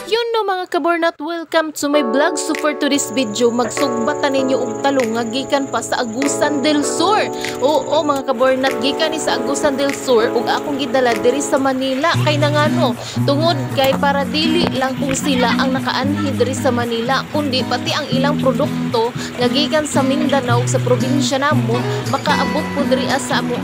Yun no mga kabornat, welcome to my vlog. So for today's video, magsugbatan ninyo og talong nga gikan pa sa Agusan del Sur. Oo mga kabornat, gikan ni sa Agusan del Sur ug akong gidala diri sa Manila. Kay nangano, tungod kay para dili lang kung sila ang nakaanhi diri sa Manila, kundi pati ang ilang produkto nga gikan sa Mindanao sa probinsya namo makaabot po diri sa amo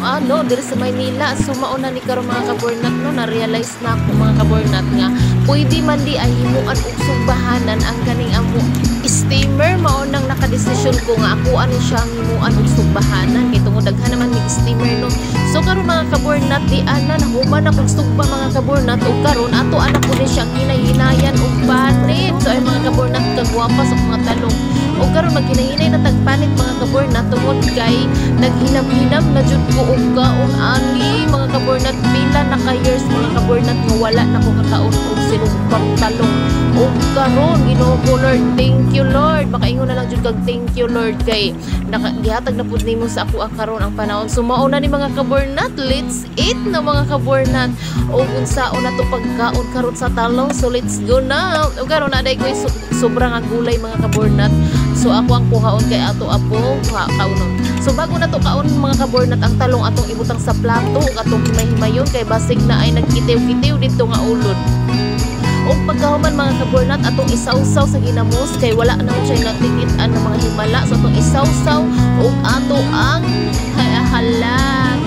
diri sa Manila. So mauna ni karon mga kabornat no, na-realize na ako mga kabornat nga pwede man di ay himuan og sugbahanan ang kaning amo steamer. Maunang nakadesisyon ko nga ako ano siyang himuan og sugbahanan kay tungod daghan naman mig steamer no. So karon mga kabornat, di ana nahuman akong sugba mga kabornat ug karon ato anak ko ni siyang hinay-hinayan og panit. So ay mga kabornat, kagwapa sa mga talong o karon maghinay-hinay na tagpanit mga kabornat tungod kay naghinam-hinam na jud ko og kaon ani mga kabornat. Pila na ka years mga kabornat nga wala na ko kakaon og sinumpang talong. O karon Ginoo ko Lord, thank you Lord. Makaingon na lang jud kag thank you Lord kay gihatag na pud nimo sa ako ang karon ang panahon. So mauna ni mga kabornat, let's eat na mga kabornat. O unsaon na to pagkaon karon sa talong. So let's go na. O karon na day ko sobrang nga gulay mga kabornat. So ako ang kuhaon kay ato apo kaunon. So bago na to kaon mga kabornat, ang talong atong ibutang sa plato ug atong himay-himayon kay basig na ay nagkitiw-kitiw dito nga ulod. O pagkahuman mga kabornat, atong isawsaw sa ginamos kay wala na mo siya nagtikitan ng mga himala. So atong isawsaw ug ato ang halag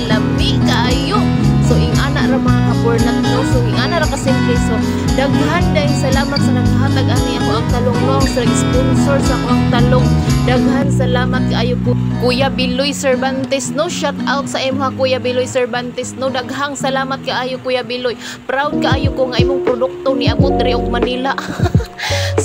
lami kayo. So ingana ra mga kabornat no. So ingana ra kasimple. So daghan day salamat sa naghatag ani ako ang talong no, sa sponsor sa ako ang talong. Daghan salamat kaayo po Kuya Biloy Cervantes no. Shout out sa imong Kuya Biloy Cervantes no. Daghang salamat kaayo Kuya Biloy. Proud kaayo ko nga imong produkto ni abot diri og Manila.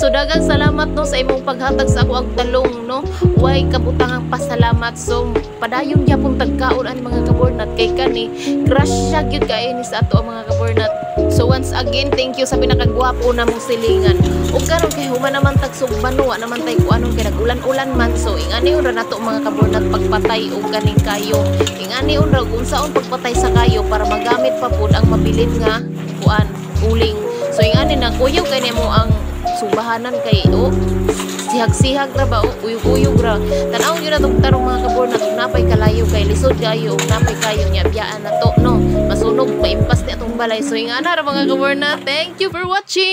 So daghang salamat no sa imong paghatag sa ako ang talong no. Way kabutangang pasalamat. So padayon gyapon tagkaon ani mga kabornat kay kani crush siya gyud kay ni sa ato ang mga kabornat. So once again, thank you sa pinakagwapo na mong silingan. O karon kay human naman tagsugban no, naman tay ko anong kay nag-ulan-ulan man. So ingani unra nato mga kabornat pagpatay og kaning kayo. Ingani unra unsaon pagpatay sa kayo para magamit pa pud ang mabilin nga kuan uling. So ingani na kuyaw kay nimo ang subahanan kay sihag-sihag ra ba o uyog-uyog ra. Tan-aw gyud natong tarong mga kabornat ug napay kalayo kay lisod kayo ug napay kayo nya biyaan na to no. Masunog maimpas ni atong balay. So ingana ra mga kabornat. Thank you for watching.